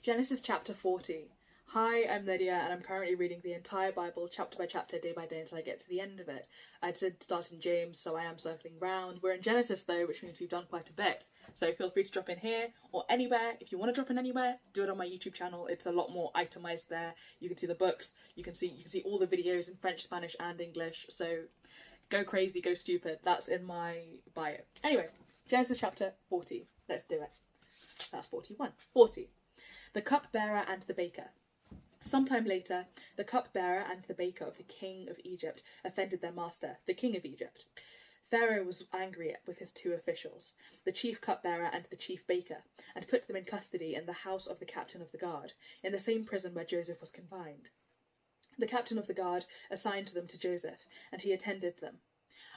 Genesis chapter 40. Hi, I'm Lydia, and I'm currently reading the entire Bible chapter by chapter, day by day, until I get to the end of it. I did start in James, so I am circling round. We're in Genesis though, which means we've done quite a bit. So feel free to drop in here or anywhere. If you want to drop in anywhere, do it on my YouTube channel. It's a lot more itemized there. You can see the books, you can see all the videos in French, Spanish, and English. So go crazy, go stupid. That's in my bio. Anyway, Genesis chapter 40. Let's do it. That's 41. 40. The cupbearer and the baker. Sometime later, the cupbearer and the baker of the king of Egypt offended their master, the king of Egypt. Pharaoh was angry with his two officials, the chief cupbearer and the chief baker, and put them in custody in the house of the captain of the guard, in the same prison where Joseph was confined. The captain of the guard assigned them to Joseph, and he attended them.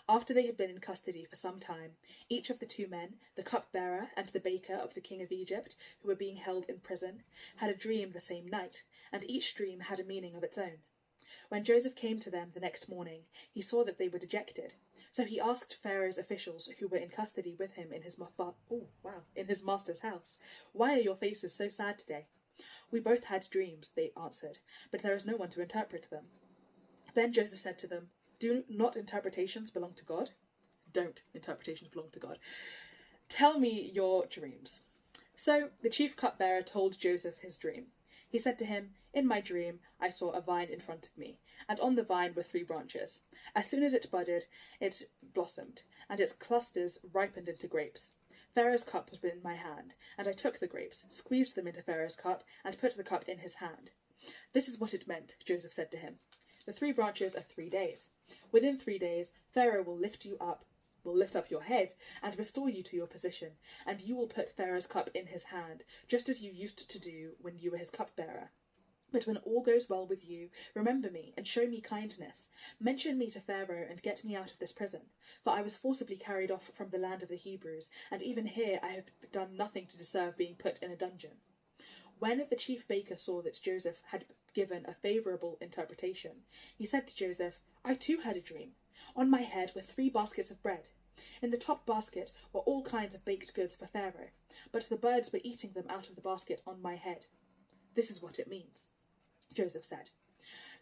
After they had been in custody for some time, each of the two men, the cupbearer and the baker of the king of Egypt, who were being held in prison, had a dream the same night, and each dream had a meaning of its own. When Joseph came to them the next morning, he saw that they were dejected. So he asked Pharaoh's officials, who were in custody with him in his master's house, "Why are your faces so sad today?" "We both had dreams," they answered, "but there is no one to interpret them." Then Joseph said to them, "Do not interpretations belong to God?" Don't interpretations belong to God. "Tell me your dreams." So the chief cupbearer told Joseph his dream. He said to him, "In my dream I saw a vine in front of me, and on the vine were 3 branches. As soon as it budded, it blossomed, and its clusters ripened into grapes. Pharaoh's cup was in my hand, and I took the grapes, squeezed them into Pharaoh's cup, and put the cup in his hand." "This is what it meant," Joseph said to him. "The 3 branches are 3 days. Within 3 days, Pharaoh will lift up your head and restore you to your position, and you will put Pharaoh's cup in his hand, just as you used to do when you were his cupbearer. But when all goes well with you, remember me and show me kindness. Mention me to Pharaoh and get me out of this prison, for I was forcibly carried off from the land of the Hebrews, and even here I have done nothing to deserve being put in a dungeon." When the chief baker saw that Joseph had given a favourable interpretation, he said to Joseph, "I too had a dream. On my head were 3 baskets of bread. In the top basket were all kinds of baked goods for Pharaoh, but the birds were eating them out of the basket on my head." "This is what it means," Joseph said.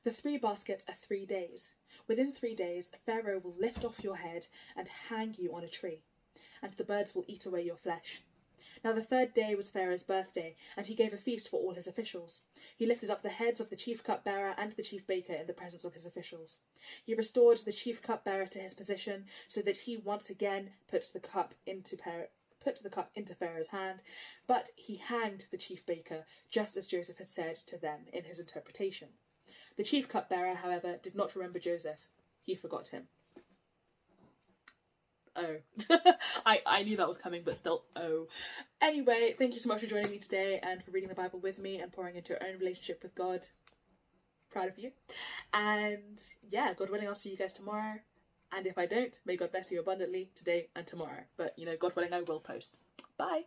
"The 3 baskets are 3 days. Within 3 days, Pharaoh will lift off your head and hang you on a tree, and the birds will eat away your flesh." Now the 3rd day was Pharaoh's birthday, and he gave a feast for all his officials. He lifted up the heads of the chief cupbearer and the chief baker in the presence of his officials. He restored the chief cupbearer to his position, so that he once again put the cup into Pharaoh's hand, but he hanged the chief baker, just as Joseph had said to them in his interpretation. The chief cupbearer, however, did not remember Joseph. He forgot him. Oh. I knew that was coming, but still, oh. Anyway, thank you so much for joining me today and for reading the Bible with me and pouring into your own relationship with God. Proud of you. And yeah, God willing, I'll see you guys tomorrow. And if I don't, may God bless you abundantly today and tomorrow. But, God willing, I will post. Bye.